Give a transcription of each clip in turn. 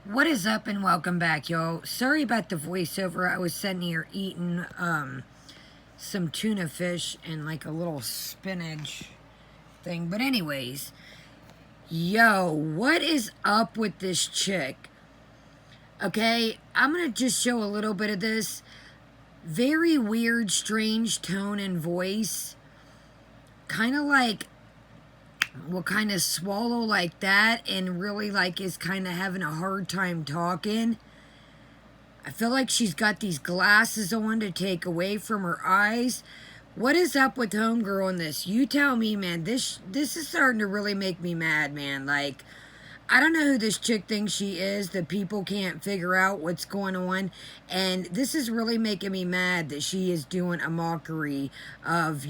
What is up and welcome back, y'all. Sorry about the voiceover. I was sitting here eating some tuna fish and like a little spinach thing. But anyways, yo, what is up with this chick? Okay, I'm going to just show a little bit of this. Very weird, strange tone and voice. Kind of like will kind of swallow like that and really like is kind of having a hard time talking. I feel like she's got these glasses on to take away from her eyes. What is up with homegirl in this? You tell me, man. This is starting to really make me mad, man. Like, I don't know who this chick thinks she is. The people can't figure out what's going on. And this is really making me mad that she is doing a mockery of,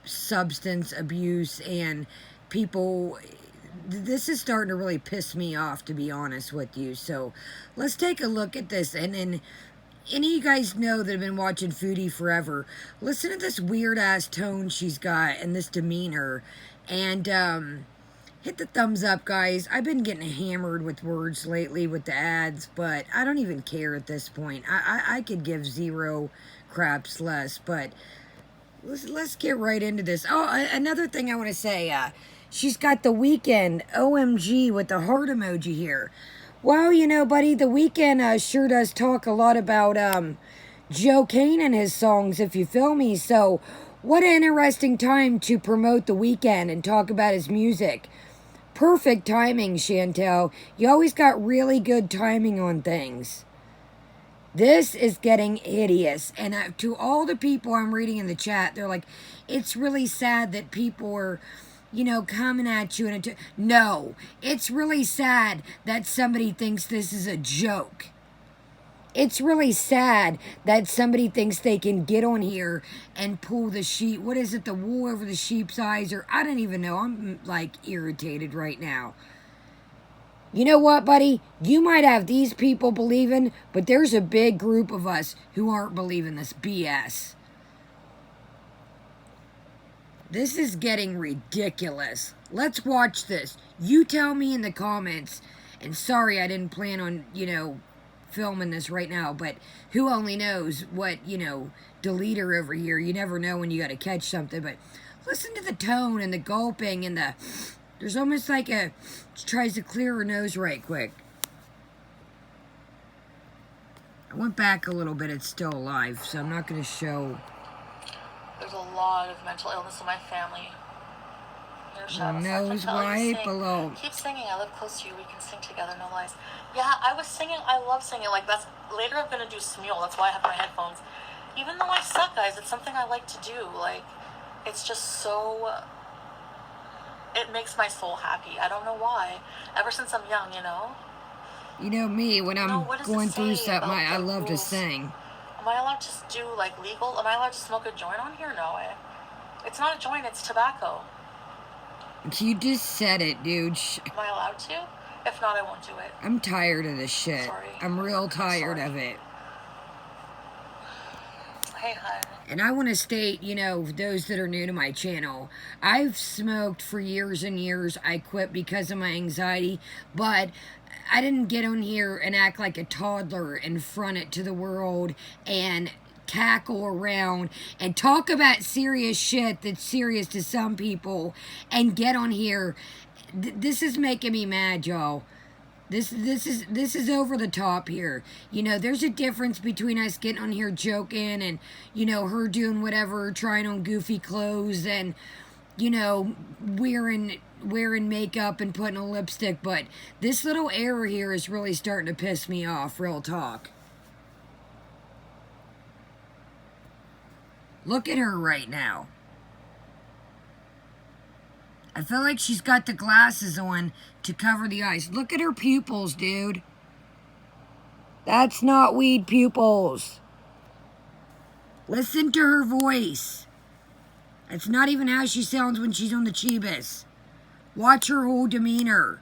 substance abuse and people. This is starting to really piss me off, to be honest with you. So let's take a look at this. And then any of you guys know that have been watching Foodie forever, listen to this weird ass tone she's got and this demeanor. And hit the thumbs up, guys. I've been getting hammered with words lately with the ads, but I don't even care at this point. I could give zero craps less, but let's get right into this. Oh, another thing I want to say, she's got The Weeknd, OMG, with the heart emoji here. Well, buddy, The Weeknd sure does talk a lot about Joe Kane and his songs, if you feel me. So, what an interesting time to promote The Weeknd and talk about his music. Perfect timing, Chantel. You always got really good timing on things. This is getting hideous. And to all the people I'm reading in the chat, they're like, it's really sad that people are, coming at you. No, it's really sad that somebody thinks this is a joke. It's really sad that somebody thinks they can get on here and pull the sheep. What is it? The wool over the sheep's eyes? Or I don't even know. I'm like irritated right now. You know what, buddy? You might have these people believing, but there's a big group of us who aren't believing this BS. This is getting ridiculous. Let's watch this. You tell me in the comments, and sorry I didn't plan on, filming this right now, but who only knows what, deleter over here. You never know when you got to catch something, but listen to the tone and the gulping and the... There's almost like she tries to clear her nose right quick. I went back a little bit. It's still alive, so I'm not going to show. There's a lot of mental illness in my family. Nose wipe below. Keep singing. I live close to you. We can sing together. No lies. Yeah, I was singing. I love singing. Like that's later. I'm gonna do Smule. That's why I have my headphones. Even though I suck, guys, it's something I like to do. Like, it's just so. It makes my soul happy. I don't know why. Ever since I'm young, You know me, when I'm going through something, I love to sing. Am I allowed to do, like, legal? Am I allowed to smoke a joint on here? No way. It's not a joint, it's tobacco. You just said it, dude. Am I allowed to? If not, I won't do it. I'm tired of this shit. Sorry. I'm real tired of it. Hey, hun. And I want to state, those that are new to my channel, I've smoked for years and years. I quit because of my anxiety, but I didn't get on here and act like a toddler and front it to the world and cackle around and talk about serious shit that's serious to some people and get on here. This is making me mad, y'all. This is over the top here. There's a difference between us getting on here joking and, her doing whatever, trying on goofy clothes and, wearing makeup and putting on lipstick. But this little error here is really starting to piss me off, real talk. Look at her right now. I feel like she's got the glasses on to cover the eyes. Look at her pupils, dude. That's not weed pupils. Listen to her voice. That's not even how she sounds when she's on the Chibis. Watch her whole demeanor.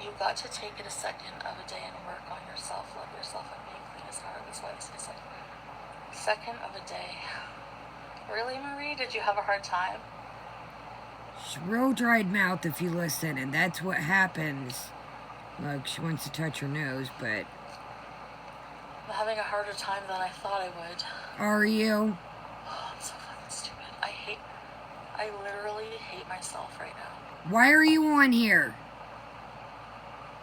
You got to take it a second of a day and work on yourself. Love yourself and be clean as heart. That's why I say second of a day. Really, Marie? Did you have a hard time? She's real dried mouth if you listen, and that's what happens. Look, she wants to touch her nose, but... I'm having a harder time than I thought I would. Are you? Oh, I'm so fucking stupid. I literally hate myself right now. Why are you on here?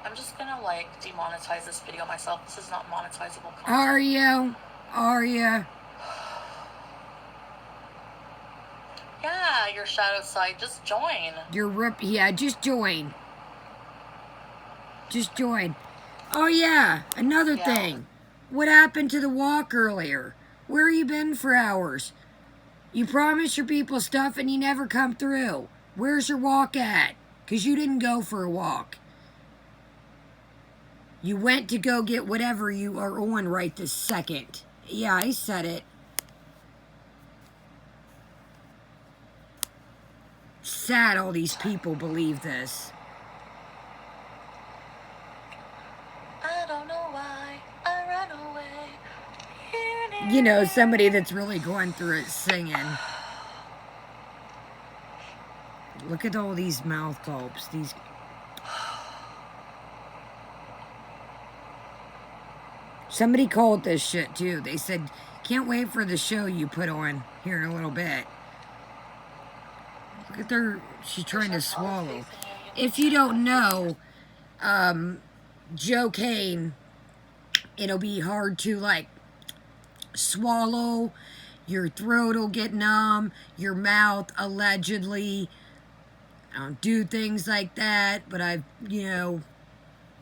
I'm just gonna, like, demonetize this video myself. This is not monetizable content. Are you? Are you? Yeah, your shadow side. Just join. Yeah, just join. Just join. Oh, yeah, another thing. What happened to the walk earlier? Where you been for hours? You promised your people stuff and you never come through. Where's your walk at? Because you didn't go for a walk. You went to go get whatever you are on right this second. Yeah, I said it. Sad all these people believe this. I don't know why I ran away. You know, somebody that's really going through it singing. Look at all these mouth gulps. These... Somebody called this shit too. They said, can't wait for the show you put on here in a little bit. Look at her. She's trying to swallow. If you don't know, Joe Kane, it'll be hard to like swallow. Your throat will get numb. Your mouth allegedly. I don't do things like that, but I've,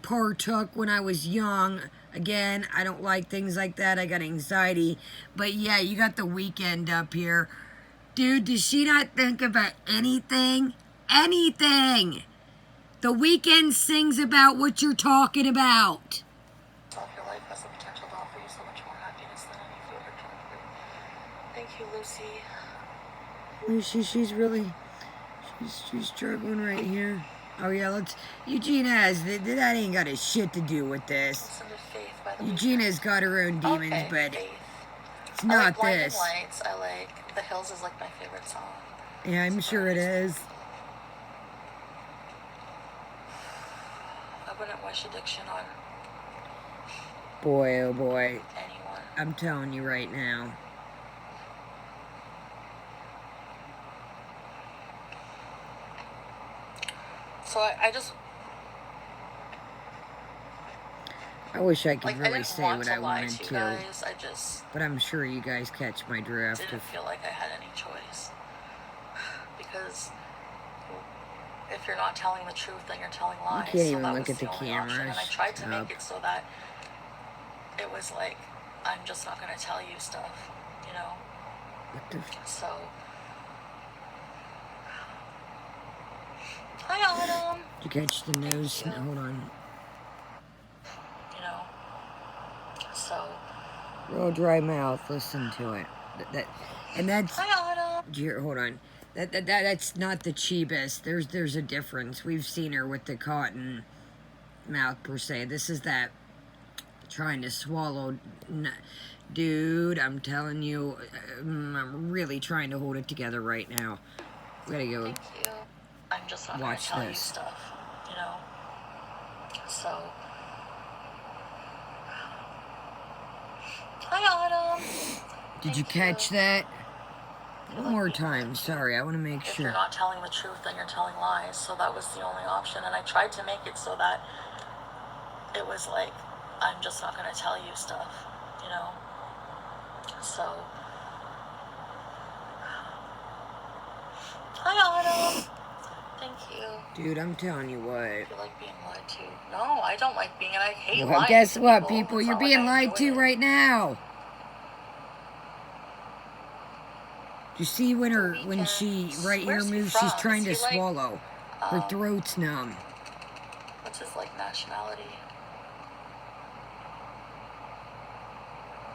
partook when I was young. Again, I don't like things like that. I got anxiety. But yeah, you got the Weeknd up here. Dude, does she not think about anything? Anything! The Weeknd sings about what you're talking about. Your life has the potential to offer you so much more happiness than any food or junk food. Thank you, Lucy. Lucy, she's really... She's struggling right here. Oh yeah, Eugenia's, that ain't got a shit to do with this. Eugenia's got her own demons, but it's not this. Lights. I like The Hills is like my favorite song. Yeah, I'm sure it is. I wouldn't wish addiction on boy, oh boy. anyone. I'm telling you right now. So I wish I could really say what I wanted to. to. Guys. But I'm sure you guys catch my drift. Didn't feel like I had any choice. Because if you're not telling the truth, then you're telling lies. You can't even look at the camera. And I tried to make it so that it was like, I'm just not going to tell you stuff, What the So... Hi, Autumn. Did you catch the nose? No, hold on. So... Real dry mouth. Listen to it. That's... Hi, Autumn. Hold on. That's not the cheapest. There's a difference. We've seen her with the cotton mouth per se. This is that trying to swallow. Dude, I'm telling you, I'm really trying to hold it together right now. We gotta go. Thank you. I'm just not gonna tell you stuff, So. Hi, Autumn. Did you catch that? One more time. Sorry, I want to make sure. If you're not telling the truth, then you're telling lies. So that was the only option. And I tried to make it so that it was like, I'm just not going to tell you stuff, So. Hi, Autumn. Thank you. Dude, I'm telling you what. I feel like being lied to. No, I don't like being, and I hate lying. Well, guess what, people? You're being lied to right now. You see when she right here moves, she's trying to swallow. Her throat's numb. What's his nationality?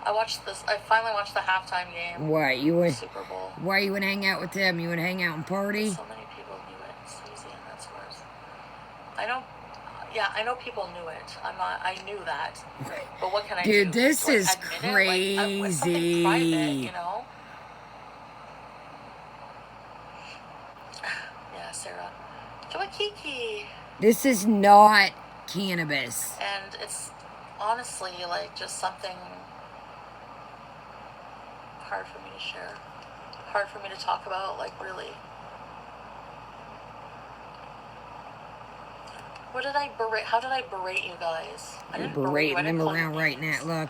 I finally watched the halftime game. Why you would? Super Bowl. Why you would hang out with them? You would hang out and party? So many people knew it. It's easy, and that's worse. I know people knew it. I knew that. But what can I do? Dude, this is crazy. With something private, Kiki. This is not cannabis. And it's honestly like just something hard for me to share. Hard for me to talk about, like really. What did I berate? How did I berate you guys? I didn't berate you. I Berating didn't them call you around right names. now. Look.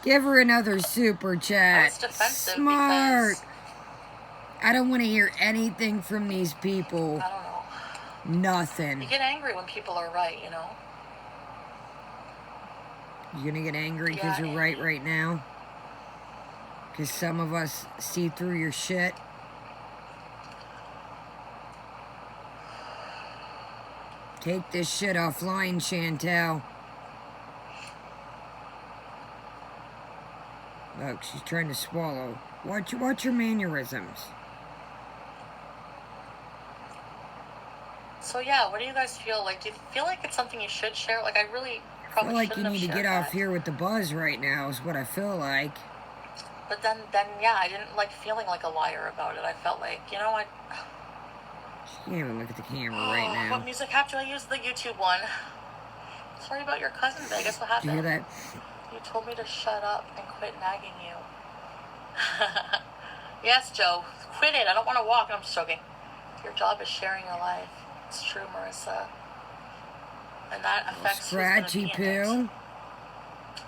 Give her another super I chat. was defensive Smart. because I don't want to hear anything from these people. I don't know. Nothing. You get angry when people are right, you know? You're going to get angry because Yeah, you're right now? Because some of us see through your shit? Take this shit offline, Chantel. Look, she's trying to swallow. Watch your mannerisms. So yeah, what do you guys feel like? Do you feel like it's something you should share? Like I really probably I feel like you shouldn't have need to shared get off that. here with the buzz right now is what I feel like. But then yeah, I didn't like feeling like a liar about it. I felt like, you know, She can't even look at the camera right now. What music app do I use? The YouTube one. Sorry about your cousin, Vegas. What happened? Do you hear that? You told me to shut up and quit nagging you. Yes, Joe. Quit it. I don't want to walk. I'm just joking. Your job is sharing your life. It's true, Marissa. And that affects who's going to be in Scratchy it. poo.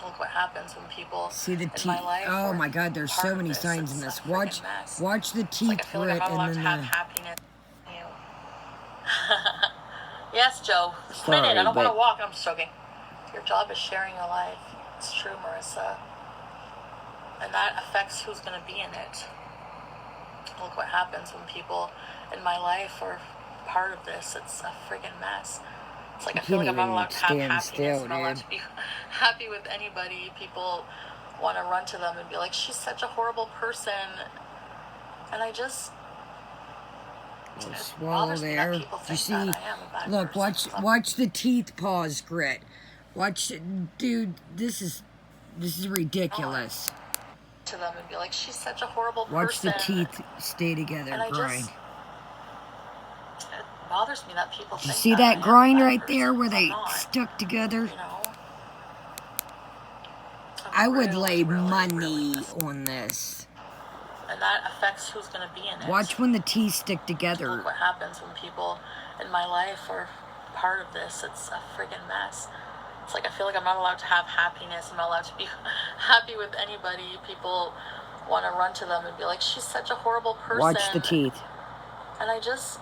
Look what happens when people See the in teeth. my life Oh are my God, there's part so of many this. signs It's in a this. freaking mess. Watch the It's like teeth I feel like I'm grit not allowed and to then have the. happiness. You. Yes, Joe. Quit Sorry, it. I don't want to but walk. I'm just joking. Your job is sharing your life. It's true, Marissa. And that affects who's going to be in it. Look what happens when people in my life are part of this. It's a friggin' mess. It's like I feel like I'm not allowed to have happiness. I'm not allowed to be happy with anybody. People want to run to them and be like, she's such a horrible person. And I just... Little swallow there. You see? Look, person. watch the teeth pause grit. Watch, dude. This is ridiculous. To them and be like, she's such a horrible Watch person. the teeth stay together. And I grind. just... It bothers me that people You think see that I am grind a bad right person, there where 'cause I'm they not, stuck together? you know? I would lay really money messed up. on this. And that affects who's going to be in it. Watch when the teeth stick together. Look what happens when people in my life are part of this. It's a friggin' mess. It's like I feel like I'm not allowed to have happiness. I'm not allowed to be happy with anybody. People want to run to them and be like, she's such a horrible person. Watch the teeth. And I just...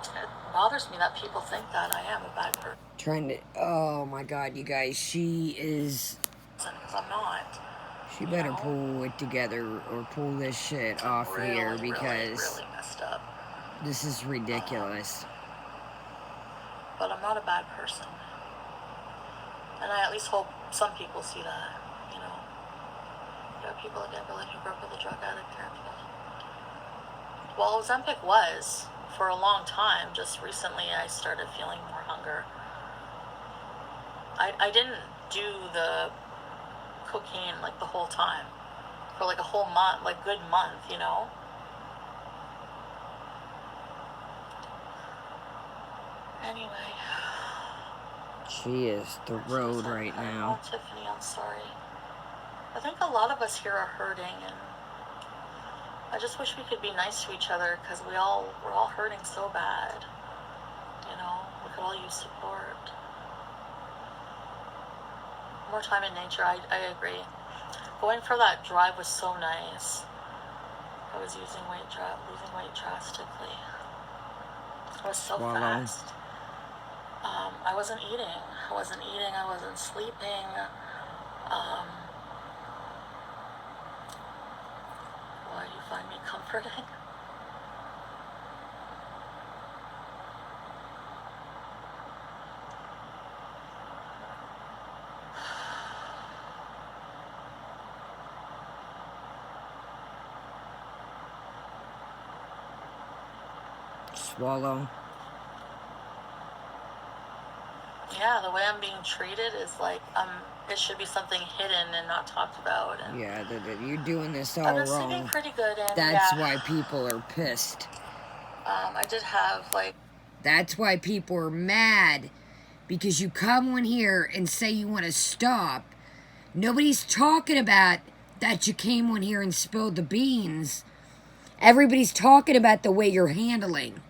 It bothers me that people think that I am a bad person. Trying to... Oh my God, you guys. She is... Because I'm not. She better pull it together or pull this shit off here because really messed up. this is ridiculous. But I'm not a bad person. And I at least hope some people see that, you know. There are people that get really who grew up with a drug addict parent. Well, Ozempic was for a long time. Just recently I started feeling more hunger. I didn't do the cocaine like the whole time. For like a whole month, like good month, you know. Anyway. She is the road right now. Oh, Tiffany, I'm sorry. I think a lot of us here are hurting, and I just wish we could be nice to each other because we're all hurting so bad. You know, we could all use support. More time in nature, I agree. Going for that drive was so nice. I was losing weight drastically. It was so fast. I wasn't eating. I wasn't sleeping. Why do you find me comforting? Swallow. Yeah, the way I'm being treated is like it should be something hidden and not talked about. And yeah, you're doing this all I've been wrong. sleeping pretty good, and That's why people are pissed. I did have like That's why people are mad. Because you come on here and say you want to stop. Nobody's talking about that you came on here and spilled the beans. Everybody's talking about the way you're handling.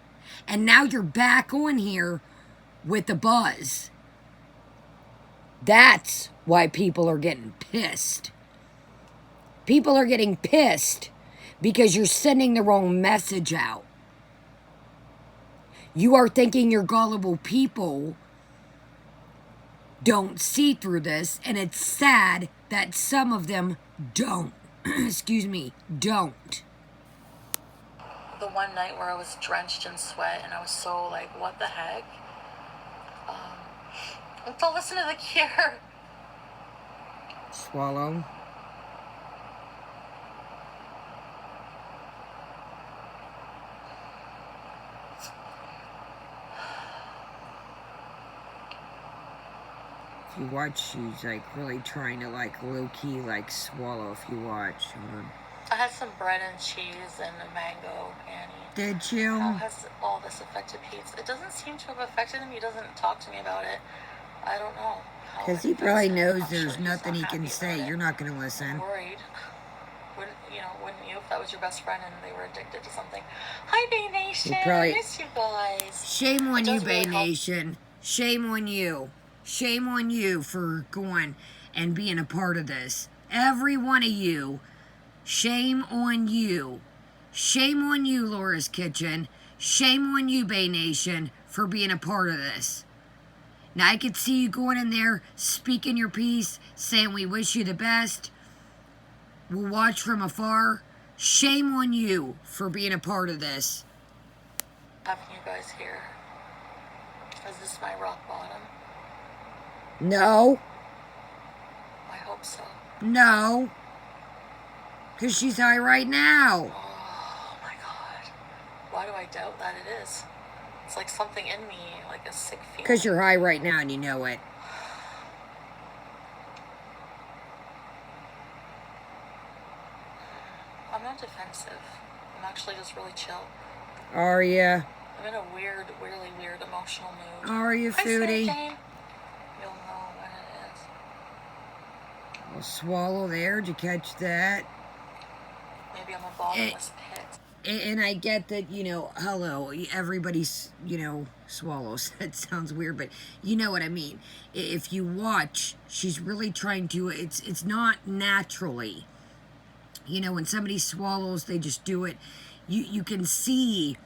And now you're back on here with the buzz. That's why people are getting pissed. People are getting pissed because you're sending the wrong message out. You are thinking your gullible people don't see through this, and it's sad that some of them don't. Excuse me, don't. The one night where I was drenched in sweat and I was so like, what the heck? Don't listen to the cure. Swallow. If you watch, she's like really trying to like low-key like swallow if you watch. I had some bread and cheese and a mango, Annie. Did you? How has all this affected Pete? It doesn't seem to have affected him. He doesn't talk to me about it. I don't know. Because he probably knows there's nothing he can say. You're not going to listen. I'm worried. Wouldn't you if that was your best friend and they were addicted to something? Hi, Bay Nation. I miss you guys. Shame on you, Bay Nation. Shame on you. Shame on you for going and being a part of this. Every one of you. Shame on you. Shame on you, Laura's Kitchen. Shame on you, Bay Nation, for being a part of this. Now, I could see you going in there, speaking your piece, saying we wish you the best. We'll watch from afar. Shame on you for being a part of this. Having you guys here. Is this my rock bottom? No. I hope so. No. Because she's high right now. Oh, my God. Why do I doubt that it is? It's like something in me, like a sick feeling. Because you're high right now and you know it. I'm not defensive. I'm actually just really chill. Are ya? I'm in a really weird emotional mood. Are you, Foodie? You'll know when it is. I'll swallow there. Did you catch that? Maybe I'm a bottomless pit. And I get that, you know, hello, everybody's, you know, swallows. That sounds weird, but you know what I mean. If you watch, she's really trying to, it's not naturally. You know, when somebody swallows, they just do it. You can see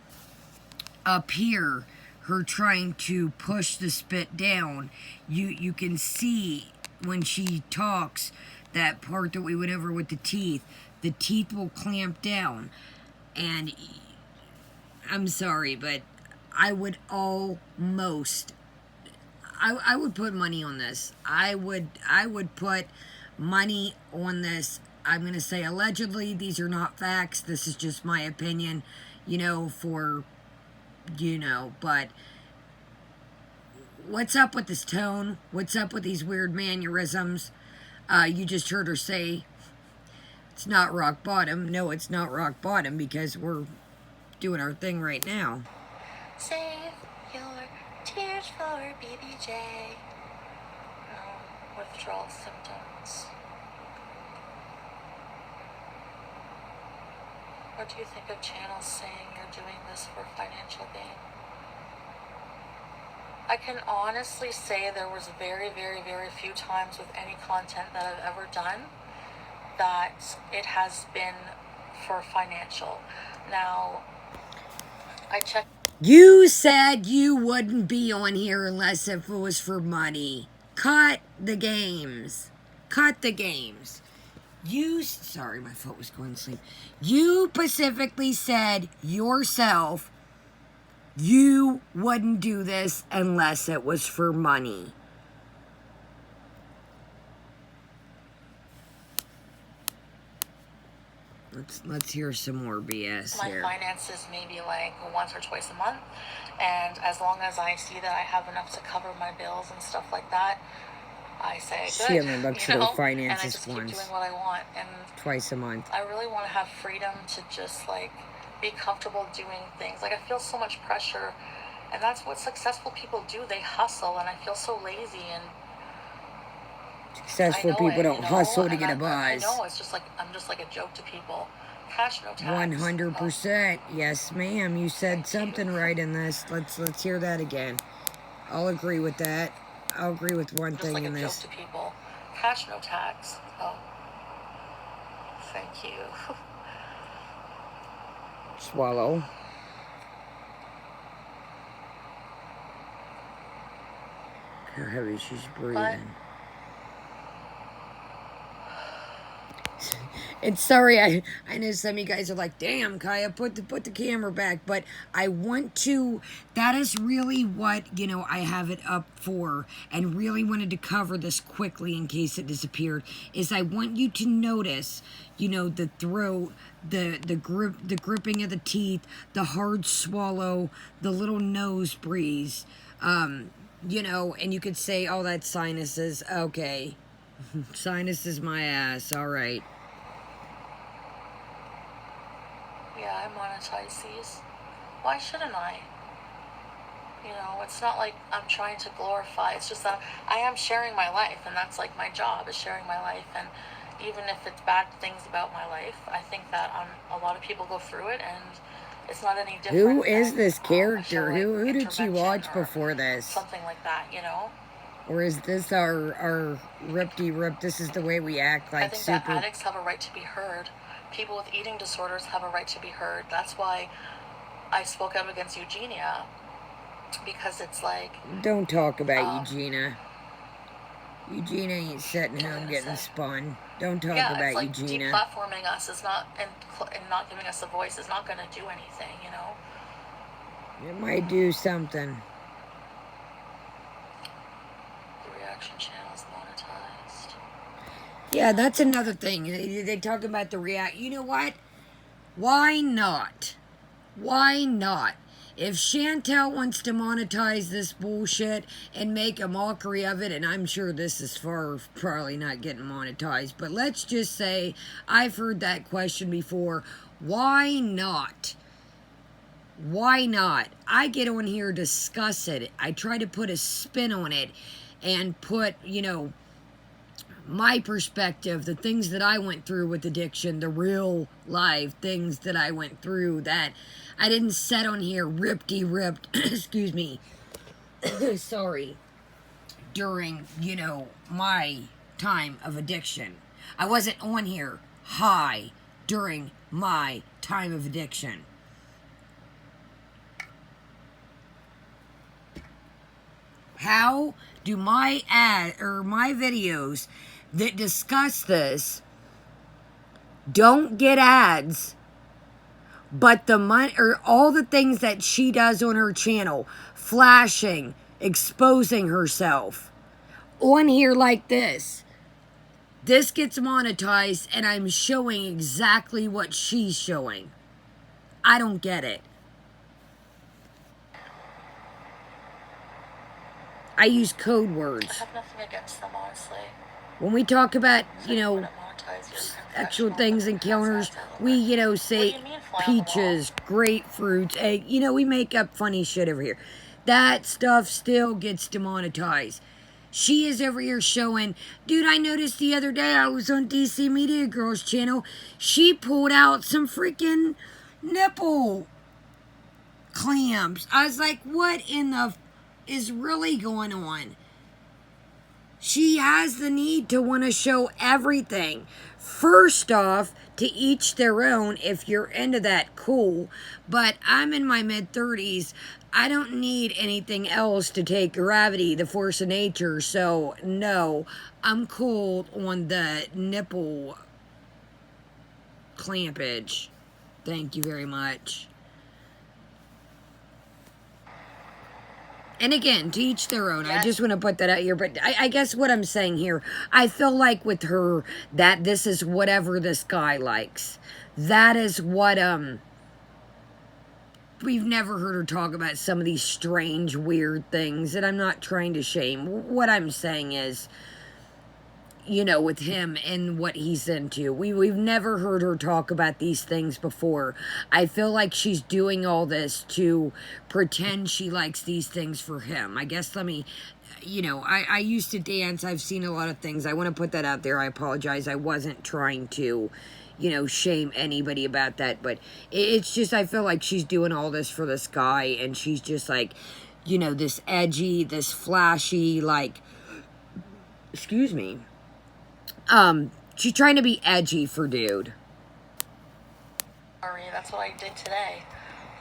up here her trying to push the spit down. You can see when she talks, that part that we went over with the teeth will clamp down. And I'm sorry, but I would almost, I would put money on this. I would put money on this. I'm going to say allegedly, these are not facts. This is just my opinion, you know, but what's up with this tone? What's up with these weird mannerisms? You just heard her say, it's not rock bottom. No, it's not rock bottom because we're doing our thing right now. Save your tears for BBJ. Withdrawal symptoms. What do you think of channels saying you're doing this for financial gain? I can honestly say there was very few times with any content that I've ever done that it has been for financial. Now, I checked. You said you wouldn't be on here unless if it was for money. Cut the games. Cut the games. Sorry, my foot was going to sleep. You specifically said yourself you wouldn't do this unless it was for money. Let's hear some more BS my here. My finances maybe like once or twice a month, and as long as I see that I have enough to cover my bills and stuff like that, I say good. She only looks at her finances and I just keep doing what I want, and twice a month. I really want to have freedom to just like be comfortable doing things. Like I feel so much pressure And that's what successful people do. They hustle, and I feel so lazy. And Successful people don't hustle to get a buzz. I know, it's just like, I'm just like a joke to people. Cash, no tax. 100%. Yes, ma'am. You said something right in this. Let's hear that again. I'll agree with that. I'll agree with one thing in this. Just like a joke to people. Cash, no tax. Oh. Thank you. Swallow. How heavy she's breathing. And sorry, I know some of you guys are like, damn, Kaya, put the camera back. But I want to, that is really what, you know, I have it up for, and really wanted to cover this quickly in case it disappeared, is I want you to notice, you know, the throat, the gripping of the teeth, the hard swallow, the little nose breeze, you know, and you could say, oh, that's sinuses. Okay. Sinuses my ass. All right. Yeah, I monetize these. Why shouldn't I? You know, it's not like I'm trying to glorify. It's just that I am sharing my life, and that's like my job, is sharing my life. And even if it's bad things about my life, I think that a lot of people go through it, and it's not any different. Who is this character? Who did she watch before this? Something like that, you know? Or is this our rip-de-rip, this is the way we act, like I think super... that addicts have a right to be heard. People with eating disorders have a right to be heard. That's why I spoke out against Eugenia, because it's like... Don't talk about Eugenia. Eugenia ain't sitting home getting spun. Don't talk about like Eugenia. Deplatforming us is not, and not giving us a voice is not going to do anything, you know? It might do something. The reaction channel is monetized. Yeah, that's another thing. They talk about the react. You know what? Why not? Why not? If Chantel wants to monetize this bullshit and make a mockery of it, and I'm sure this is probably not getting monetized, but let's just say I've heard that question before. Why not? Why not? I get on here, discuss it. I try to put a spin on it and put, you know, my perspective, the things that I went through with addiction, the real life things that I went through that I didn't set on here ripped, excuse me, sorry, during, you know, my time of addiction. I wasn't on here high during my time of addiction. How do my videos that discuss this don't get ads, but the money or all the things that she does on her channel, flashing, exposing herself on here like this gets monetized, and I'm showing exactly what she's showing? I don't get it. I use code words. I have nothing against them, honestly. When we talk about, you know, sexual things, encounters, we, you know, say peaches, grapefruits, egg. You know, we make up funny shit over here. That stuff still gets demonetized. She is over here showing, dude, I noticed the other day I was on DC Media Girl's channel. She pulled out some freaking nipple clamps. I was like, what in the is really going on? She has the need to want to show everything. First off, to each their own. If you're into that, cool. But I'm in my mid-30s. I don't need anything else to take gravity, the force of nature. So, no, I'm cool on the nipple clampage. Thank you very much. And again, to each their own. Yes. I just want to put that out here. But I guess what I'm saying here, I feel like with her that this is whatever this guy likes. That is what, we've never heard her talk about some of these strange, weird things. And I'm not trying to shame. What I'm saying is, you know, with him and what he's into. We've never heard her talk about these things before. I feel like she's doing all this to pretend she likes these things for him. I guess you know, I used to dance. I've seen a lot of things. I want to put that out there. I apologize. I wasn't trying to, you know, shame anybody about that. But it's just, I feel like she's doing all this for this guy. And she's just like, you know, this edgy, this flashy, like, excuse me. She's trying to be edgy for dude. Sorry, that's what I did today.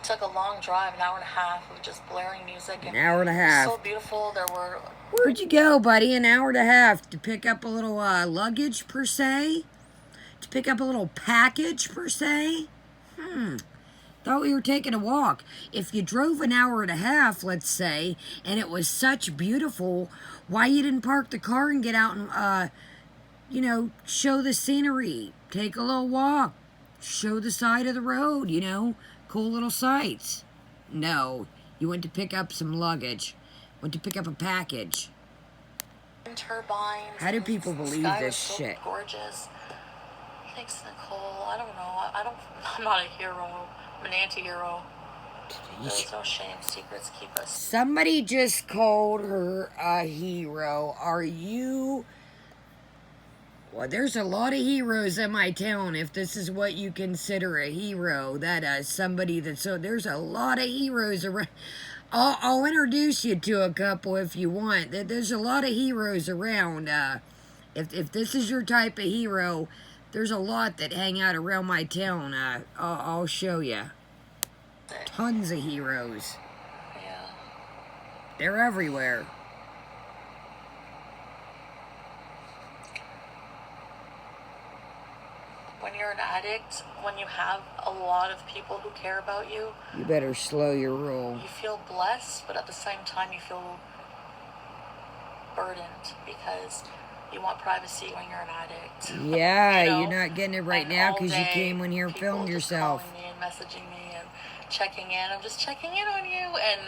Took a long drive, an hour and a half of just blaring music. And an hour and a half. It was so beautiful. There were... Where'd you go, buddy? An hour and a half to pick up a little luggage, per se? To pick up a little package, per se? Thought we were taking a walk. If you drove an hour and a half, let's say, and it was such beautiful, why you didn't park the car and get out and, you know, show the scenery? Take a little walk. Show the side of the road, you know? Cool little sights. No, you went to pick up some luggage. Went to pick up a package. Turbines. How do people believe this shit? Gorgeous. Thanks, Nicole. I don't know. I'm not a hero. I'm an anti-hero. There's no shame. Secrets keep us. Somebody just called her a hero. Are you... Well, there's a lot of heroes in my town, if this is what you consider a hero. That somebody that's... So there's a lot of heroes around. I'll introduce you to a couple if you want. There's a lot of heroes around. If this is your type of hero, there's a lot that hang out around my town. I'll show you. Tons of heroes. Yeah. They're everywhere. When you're an addict, when you have a lot of people who care about you, you better slow your roll. You feel blessed, but at the same time you feel burdened because you want privacy when you're an addict. Yeah, you know? You're not getting it right now because you came in here and filmed yourself. Calling me and messaging me and checking in. I'm just checking in on you, and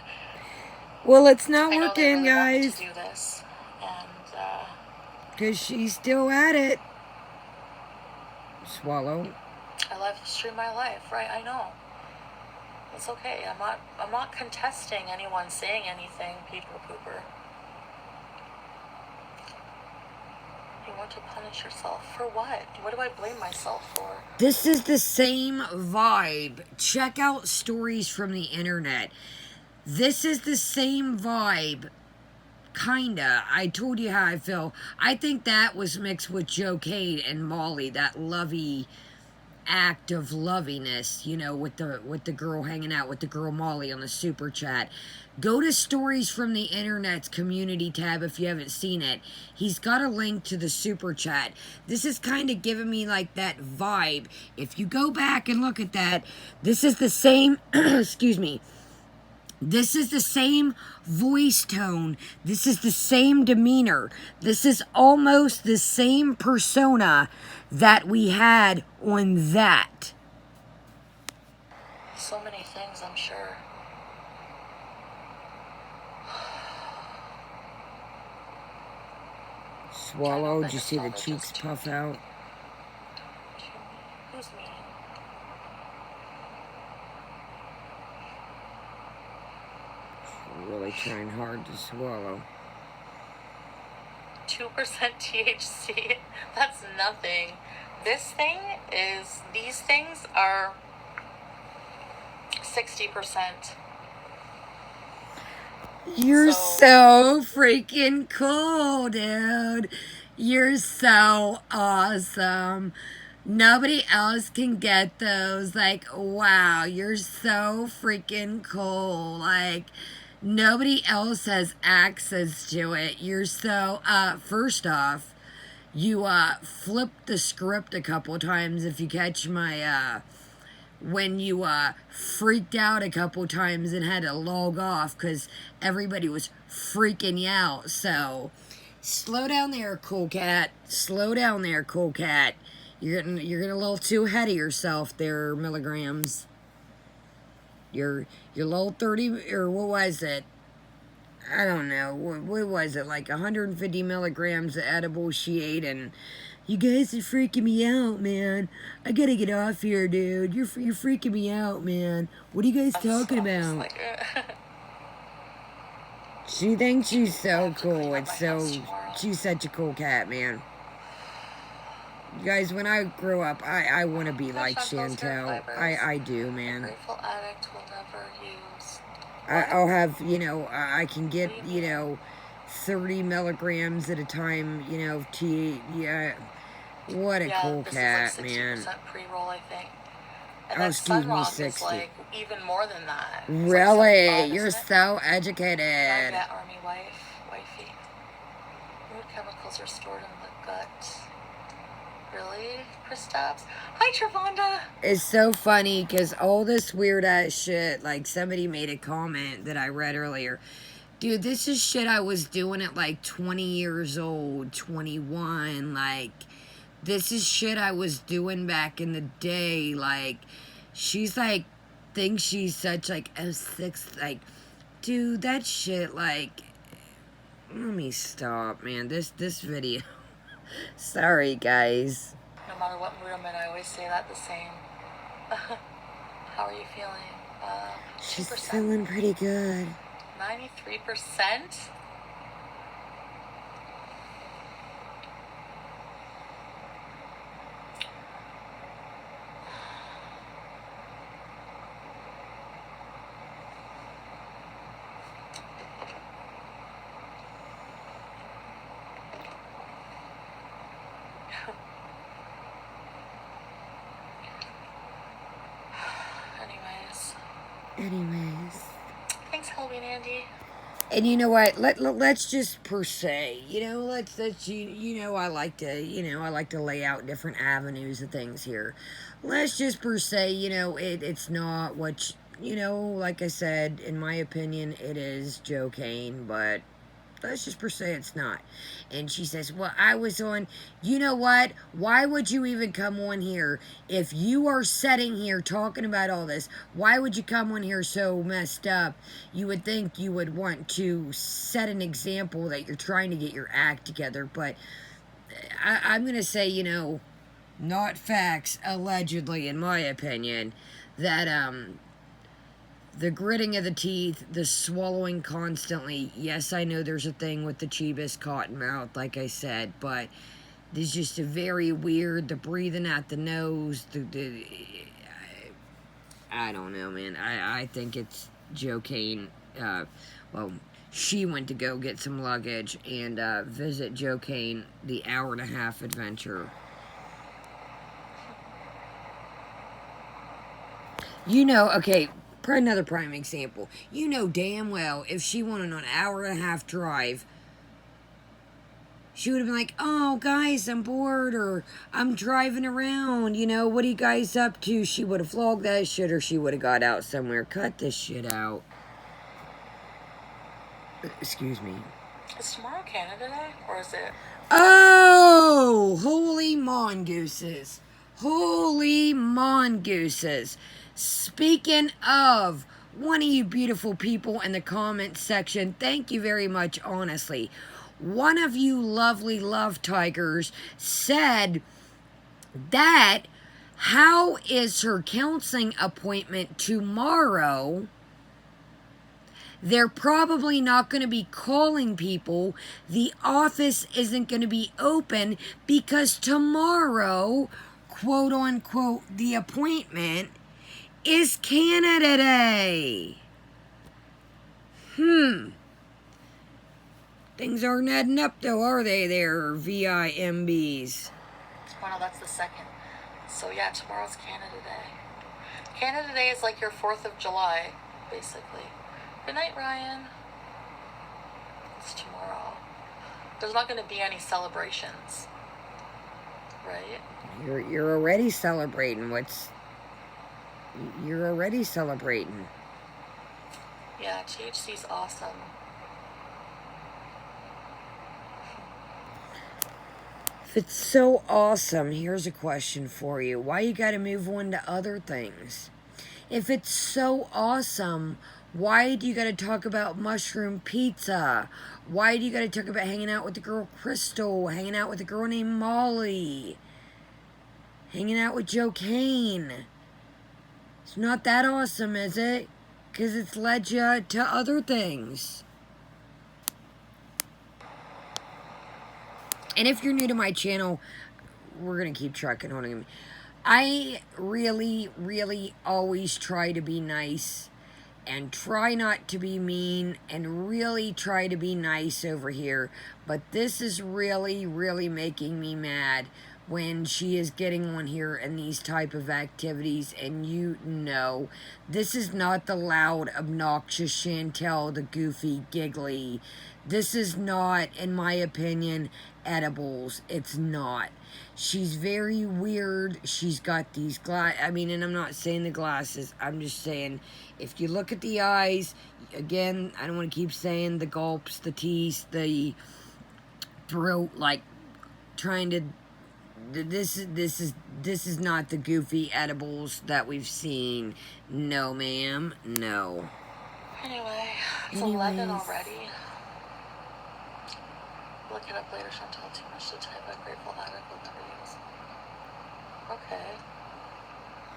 well, it's not I working, really guys. Want to do this, and because she's still at it. Swallow. I live stream my life, right? I know. It's okay. I'm not contesting anyone saying anything, peeper pooper. You want to punish yourself for what? What do I blame myself for? This is the same vibe. Check out stories from the internet. This is the same vibe. Kinda. I told you how I feel. I think that was mixed with Joe Cade and Molly, that lovey act of loviness, you know, with the girl hanging out with the girl Molly on the super chat. Go to Stories from the Internet's community tab if you haven't seen it. He's got a link to the super chat. This is kind of giving me like that vibe. If you go back and look at that, this is the same, excuse me, this is the same voice tone. This is the same demeanor. This is almost the same persona that we had on that. So many things, I'm sure. Swallow. Did you see the cheeks puff out? Who's me? Really trying hard to swallow. 2% THC. That's nothing. These things are 60%. You're so freaking cool, dude. You're so awesome. Nobody else can get those. Like, wow, you're so freaking cool. Like, nobody else has access to it. You're so, first off, you, flipped the script a couple times if you catch my, when you, freaked out a couple times and had to log off because everybody was freaking you out. So, slow down there, cool cat. Slow down there, cool cat. You're getting a little too ahead of yourself there, milligrams. Your little 30, or what was it? I don't know, what was it, like 150 milligrams of edible she ate, and you guys are freaking me out, man. I gotta get off here, dude. You're freaking me out, man. What are you guys talking about? Like, She thinks she's so to clean cool. up It's my so, house tomorrow. she's such a cool cat, man. You guys, when I grow up, I want to be like Chantel. I do, A man. grateful addict will never use. I'll have, you know, I can get, you know, 30 milligrams at a time, you know, of tea. Yeah, what a cool cat, man. Is like 60% pre-roll, I think. And Oh, then excuse me, Sunrock 60. is like even more than that. It's Really? like 75, You're isn't it? so educated. Get army wifey. Mood chemicals are stored in the gut. Really, Kristaps? Hi, Travonda. It's so funny because all this weird ass shit, like somebody made a comment that I read earlier. Dude, this is shit I was doing at like 20 years old, 21. Like, this is shit I was doing back in the day. Like, she's like, thinks she's such like a sixth. Like, dude, that shit, like, let me stop, man. This video. Sorry, guys. No matter what mood I'm in, I always say that the same. How are you feeling? She's 2%. feeling pretty good. 93%? Anyways. Thanks, Halloween Andy. And you know what? Let's just per se, you know, let's you know, I like to lay out different avenues of things here. Let's just per se, you know, it's not what you know, like I said, in my opinion, it is Joe Kane, but let's just per se it's not. And she says, well, I was on, you know what? Why would you even come on here? If you are sitting here talking about all this, why would you come on here so messed up? You would think you would want to set an example that you're trying to get your act together. But I'm going to say, you know, not facts, allegedly, in my opinion, that, the gritting of the teeth, the swallowing constantly. Yes, I know there's a thing with the Chibis cotton mouth, like I said, but there's just a very weird, the breathing out the nose, I don't know, man. I think it's Joe Kane. Well, she went to go get some luggage and visit Joe Kane, the hour-and-a-half adventure. You know, okay, another prime example. You know damn well if she wanted an hour-and-a-half drive, she would have been like, oh, guys, I'm bored, or I'm driving around, you know, what are you guys up to? She would have vlogged that shit, or she would have got out somewhere. Cut this shit out. Excuse me. Is tomorrow Canada Day, or is it? Oh, holy mongooses. Holy mongooses. Speaking of, one of you beautiful people in the comment section, thank you very much, honestly. One of you lovely love tigers said that how is her counseling appointment tomorrow? They're probably not going to be calling people. The office isn't going to be open because tomorrow, quote unquote, the appointment is Canada Day. Things aren't adding up though, are they there, VIMBs? Oh no, that's the second. So yeah, tomorrow's Canada Day. Canada Day is like your 4th of July, basically. Good night, Ryan. It's tomorrow. There's not going to be any celebrations, right? You're already celebrating. You're already celebrating. Yeah, THC's awesome. If it's so awesome, here's a question for you. Why you gotta move on to other things? If it's so awesome, Why do you gotta talk about mushroom pizza? Why do you gotta talk about hanging out with the girl Crystal, hanging out with a girl named Molly, hanging out with Joe Kane? It's not that awesome, is it? Because it's led you to other things. And if you're new to my channel, we're going to keep trucking on him. I really, really always try to be nice and try not to be mean and really try to be nice over here. But this is really, really making me mad when she is getting on here in these type of activities. And you know, this is not the loud, obnoxious Chantel, the goofy, giggly. This is not, in my opinion, edibles. It's not. She's very weird. She's got these I mean, and I'm not saying the glasses. I'm just saying, if you look at the eyes, again, I don't want to keep saying the gulps, the teeth, the throat, like trying to. This is not the goofy edibles that we've seen. No, ma'am. No. Anyway, it's 11 already. Look it up later, Chantal. Too much to type. I'm grateful addict will never use. Okay.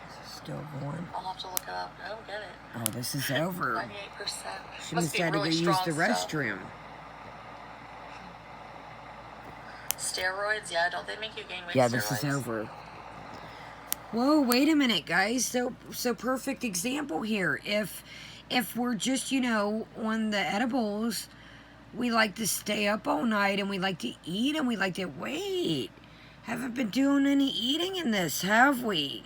This is still going. I'll have to look it up. I don't get it. Oh, this is over. 98%. She must have to go use the restroom. Steroids? Yeah, don't they make you gain weight? Yeah, steroids? this is over. Whoa, wait a minute, guys. So perfect example here. If we're just, you know, on the edibles, we like to stay up all night and we like to eat and we like to wait. Haven't been doing any eating in this, have we?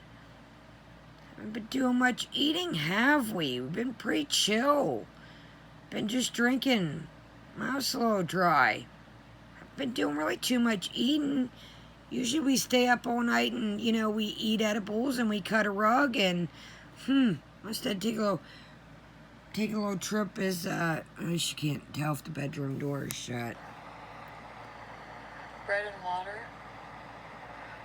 Haven't been doing much eating, have we? We've been pretty chill. Been just drinking. Mouth's a little dry. Haven't been doing really too much eating. Usually we stay up all night and, you know, we eat edibles and we cut a rug and, must have take a little trip as, she can't tell if the bedroom door is shut. Bread and water.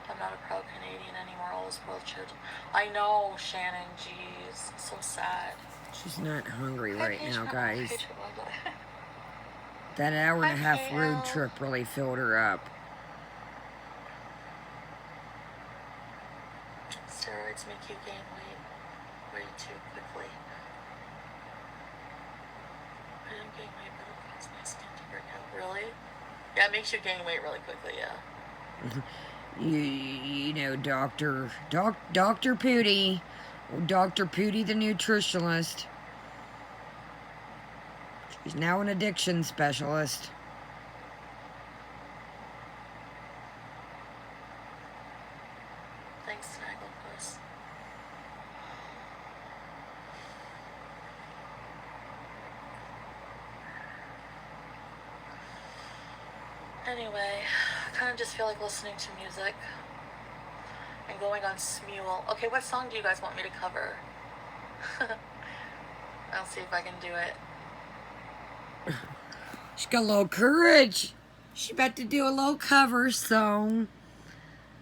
I'm not a proud Canadian anymore. All this world children. I know, Shannon. Jeez, so sad. She's not hungry right now, guys. Hi, That hour and a half Kale. road trip really filled her up. Steroids make you gain weight way too quickly. I didn't gain weight, but it caused my skin to break out. Really? Yeah, it makes you gain weight really quickly, yeah. You know, Dr. Foodie, Dr. Foodie the nutritionist. She's now an addiction specialist. Thanks, Snagglepuss. Anyway, I kind of just feel like listening to music and going on Smule. Okay, what song do you guys want me to cover? I'll see if I can do it. She's got a little courage. She's about to do a little cover song.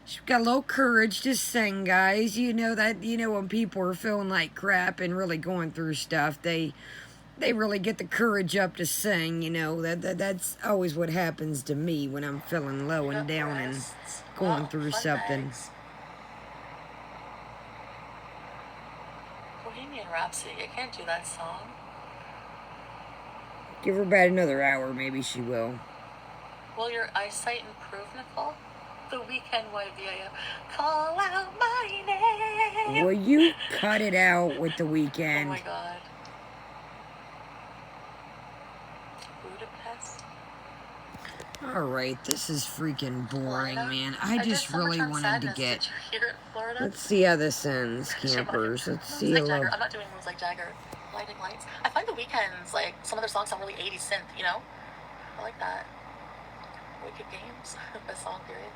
She's got a little courage to sing, guys. You know that, you know, when people are feeling like crap and really going through stuff, they really get the courage up to sing, you know. That's always what happens to me when I'm feeling low and down and going through something. Bags. Bohemian Rhapsody. I can't do that song. Give her about another hour, maybe she will. Will your eyesight improve, Nicole? The Weekend YVIM. Call out my name. Will you cut it out with The Weekend? Oh my god. Budapest. Alright, this is freaking boring, man. I just really wanted to get... Did you hear it, Florida? Let's see how this ends, campers. Let's see like how... I'm not doing moves like Jagger. Lighting lights. I find The Weeknd's, like, some of their songs sound really 80s synth, you know? I like that. Wicked Games. Best song, period.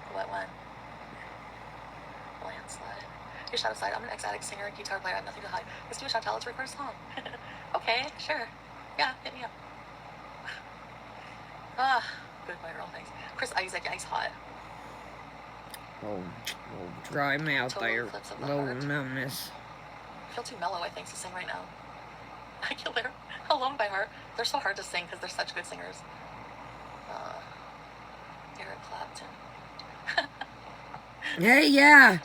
The Wet One. Landslide. Hey, Shadow Side. I'm an ex-addict singer and guitar player. I have nothing to hide. Let's do a Chantal. Let's record a song. Okay, sure. Yeah, hit me up. Good my girl, thanks. Chris Isaac, ice hot. Oh, dry mouth Total there. eclipse of the Low heart. numbness. I feel too mellow, I think, to sing right now. Aguilera, Alone by Heart. They're so hard to sing because they're such good singers. Eric Clapton. Hey, yeah.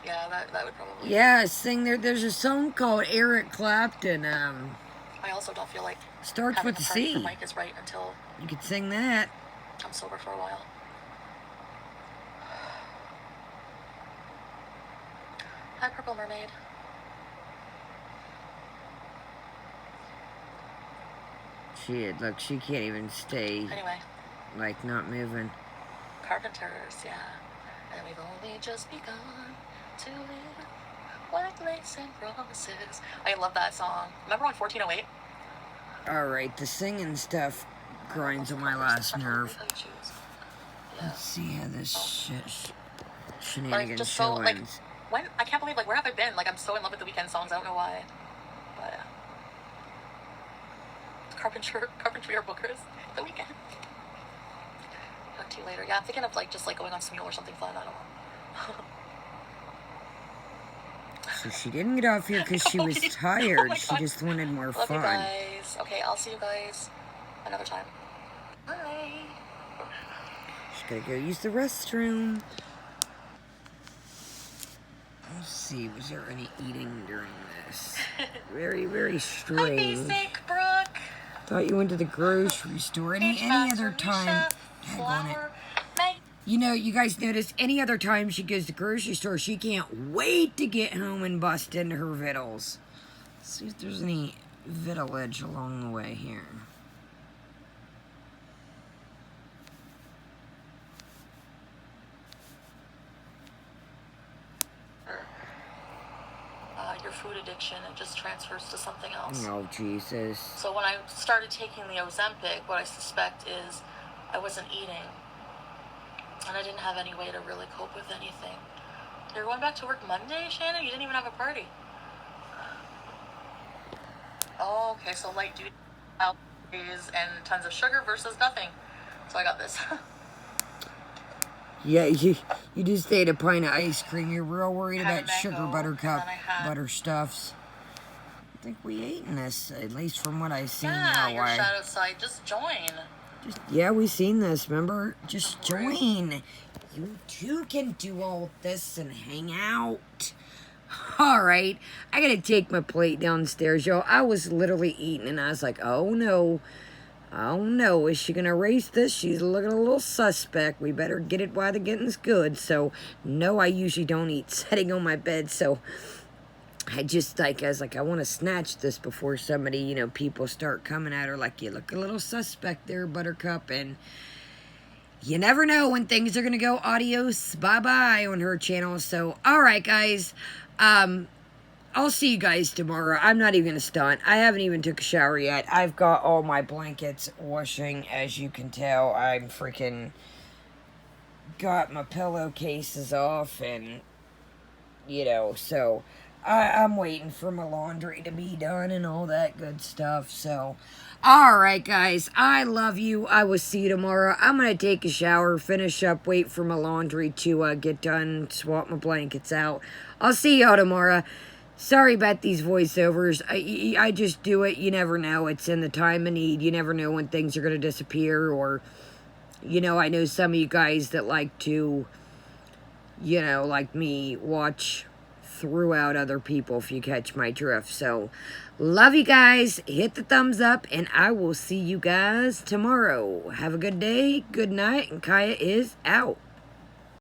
Yeah, that would probably. Yeah, sing there. There's a song called Eric Clapton. I also don't feel like starts with the C. For Mike is right until you could sing that. I'm sober for a while. Hi, Purple Mermaid. Shit, look, she can't even stay. Anyway. Like, not moving. Carpenters, yeah. And we've only just begun to live white lace and promises. I love that song. Remember on 1408? Alright, the singing stuff grinds on my last nerve. Yeah. Let's see how this shenanigans just show so, like, ends. when I can't believe, like, where have I been? Like, I'm so in love with the Weeknd songs. I don't know why, but Carpentry or Bookers, the Weeknd. Talk to you later. Yeah, I'm thinking of like just like going on some mule or something fun. I don't know. So she didn't get off here because she was tired. Oh she just wanted more Love fun. You guys. Okay, I'll see you guys another time. Bye. She's gotta go use the restroom. Let's see, was there any eating during this? Very, very strange. Hi, basic, Brooke. Thought you went to the grocery store. Any other time. You know, you guys notice any other time she goes to the grocery store, she can't wait to get home and bust into her vittles. Let's see if there's any vitillage along the way here. Your food addiction, it just transfers to something else. Oh, Jesus. So when I started taking the Ozempic, what I suspect is I wasn't eating. And I didn't have any way to really cope with anything. You're going back to work Monday, Shannon? You didn't even have a party. Oh, okay, so light duty days and tons of sugar versus nothing. So I got this. Yeah, you just ate a pint of ice cream. You're real worried about sugar buttercup butter stuffs. I think we ate in this, at least from what I seen. Yeah, your shadow side. Just join. Yeah, we seen this, remember? Just join. You too can do all this and hang out. Alright, I gotta take my plate downstairs, yo. I was literally eating and I was like, oh no. Oh no, is she gonna erase this? She's looking a little suspect. We better get it while the getting's good. So, no, I usually don't eat sitting on my bed. So, I was like, I want to snatch this before somebody, you know, people start coming at her like, you look a little suspect there, Buttercup. And you never know when things are gonna go adios, bye-bye on her channel. So, alright, guys. I'll see you guys tomorrow. I'm not even gonna stunt. I haven't even took a shower yet. I've got all my blankets washing, as you can tell. I'm freaking got my pillowcases off and, you know, so I'm waiting for my laundry to be done and all that good stuff. So, alright, guys. I love you. I will see you tomorrow. I'm gonna take a shower, finish up, wait for my laundry to get done, swap my blankets out. I'll see y'all tomorrow. Sorry about these voiceovers. I just do it. You never know. It's in the time of need. You never know when things are going to disappear. Or, you know, I know some of you guys that like to, you know, like me, watch throughout other people, if you catch my drift. So, love you guys. Hit the thumbs up. And I will see you guys tomorrow. Have a good day, good night. And Kaya is out.